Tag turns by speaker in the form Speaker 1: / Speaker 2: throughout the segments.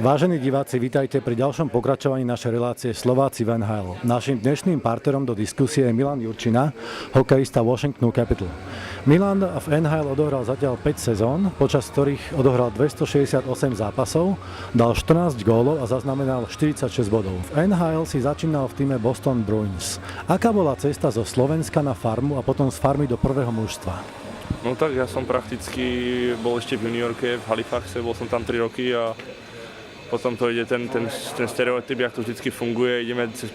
Speaker 1: Vážení diváci, vítajte pri ďalšom pokračovaní našej relácie Slováci v NHL. Naším dnešným partnerom do diskusie je Milan Jurčina, hokejista Washingtonu Capital. Milan v NHL odohral zatiaľ 5 sezón, počas ktorých odohral 268 zápasov, dal 14 gólov a zaznamenal 46 bodov. V NHL si začínal v týme Boston Bruins. Aká bola cesta zo Slovenska na farmu a potom z farmy do prvého mužstva?
Speaker 2: No tak ja som prakticky bol ešte v juniorke v Halifaxe, bol som tam 3 roky a potom to ide ten stereotyp, jak to vždycky funguje,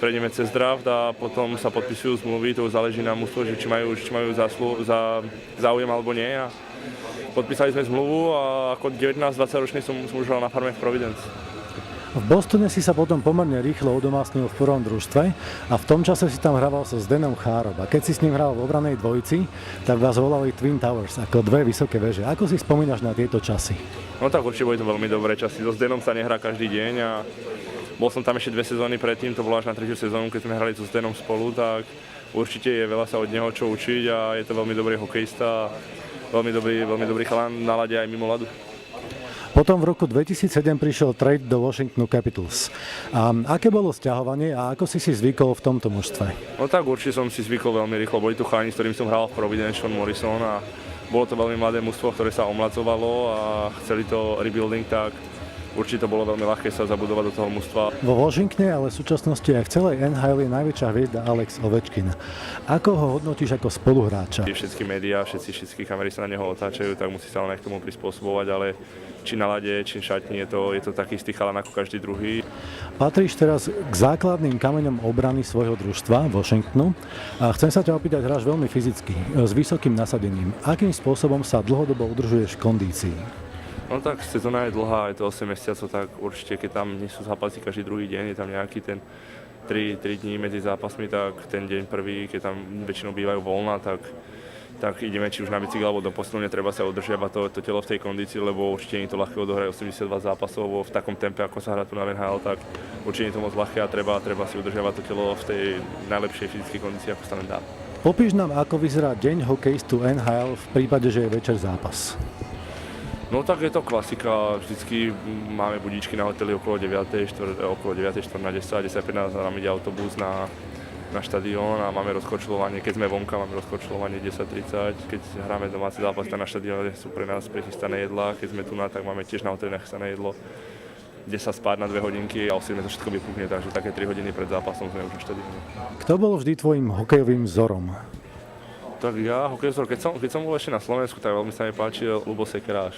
Speaker 2: prejdeme cez draft a potom sa podpisujú zmluvy, to záleží na mužstvo, že či majú záujem alebo nie. A podpísali sme zmluvu a ako 19-20 ročný som už hral na farme v Providence.
Speaker 1: V Bostone si sa potom pomerne rýchlo udomácnil v prvom družstve a v tom čase si tam hrával so Zdenom Chárom. A keď si s ním hral v obranej dvojici, tak vás volali Twin Towers, ako dve vysoké veže. Ako si spomínaš na tieto časy?
Speaker 2: No tak určite boli to veľmi dobré časy. So Zdenom sa nehrá každý deň a bol som tam ešte 2 sezóny predtým, to bolo až na 3. sezónu, keď sme hrali so Zdenom spolu, tak určite je veľa sa od neho čo učiť a je to veľmi dobrý hokejista, veľmi dobrý chalan, nalade aj mimo ľadu.
Speaker 1: Potom v roku 2007 prišiel trade do Washingtonu Capitals. A aké bolo sťahovanie a ako si zvykol v tomto mužstve?
Speaker 2: No tak určite som si zvykol veľmi rýchlo. Boli tu chalani, s ktorými som hral v Providence, Sean Morrison a bolo to veľmi mladé mužstvo, ktoré sa omladzovalo a chceli to rebuilding, tak určite to bolo veľmi ľahké sa zabudovať do toho mužstva.
Speaker 1: Vo Washingtone, ale v súčasnosti aj v celej NHL je najväčšia hviezda Alex Ovečkin. Ako ho hodnotíš ako spoluhráča?
Speaker 2: Všetky médiá, všetky kamery sa na neho otáčajú, tak musí sa len k tomu prispôsobovať, ale či na ľade, či v šatni, je to taký istý chalan ako každý druhý.
Speaker 1: Patríš teraz k základným kameňom obrany svojho družstva Washingtonu a chcem sa ťa opýtať, hráš veľmi fyzicky, s vysokým nasadením. Akým spôsobom sa dlhodobo udržuješ v kondícii?
Speaker 2: No tak sezóna je dlhá, je to 8 mesiacov, tak určite keď tam nie sú zápasy každý druhý deň, je tam nejaký ten 3 dní medzi zápasmi, tak ten deň prvý, keď tam väčšinou bývajú voľná, tak ideme či už na bicykel alebo do posilne, treba sa udržiavať to telo v tej kondícii, lebo určite nie je to ľahké odohrať 82 zápasov v takom tempe, ako sa hrá tu na NHL, tak určite nie je to moc ľahké a treba si udržiavať to telo v tej najlepšej fyzickej kondícii, ako sa len dá.
Speaker 1: Popíš nám, ako vyzerá deň hokejistu NHL v prípade, že je večer zápas.
Speaker 2: No tak je to klasika, vždycky máme budíčky na hoteli okolo 9:04 na 10, 10:15 nám ide autobus na štadión a máme rozkorčľovanie, keď sme vonka, máme rozkorčľovanie 10:30, keď hráme domáci zápas, tak na štadióne sú pre nás prichystané jedlá, keď sme tu tak máme tiež na hoteli nachystané jedlo, kde sa spáť na 2 hodinky a o 7 to všetko vypukne, takže také 3 hodiny pred zápasom sme už na štadióne.
Speaker 1: Kto bol vždy tvojim hokejovým vzorom?
Speaker 2: Tak ja, hokejový vzor, keď som bol ešte na Slovensku, tak veľmi sa mi páčil Ľubo Sekeráš.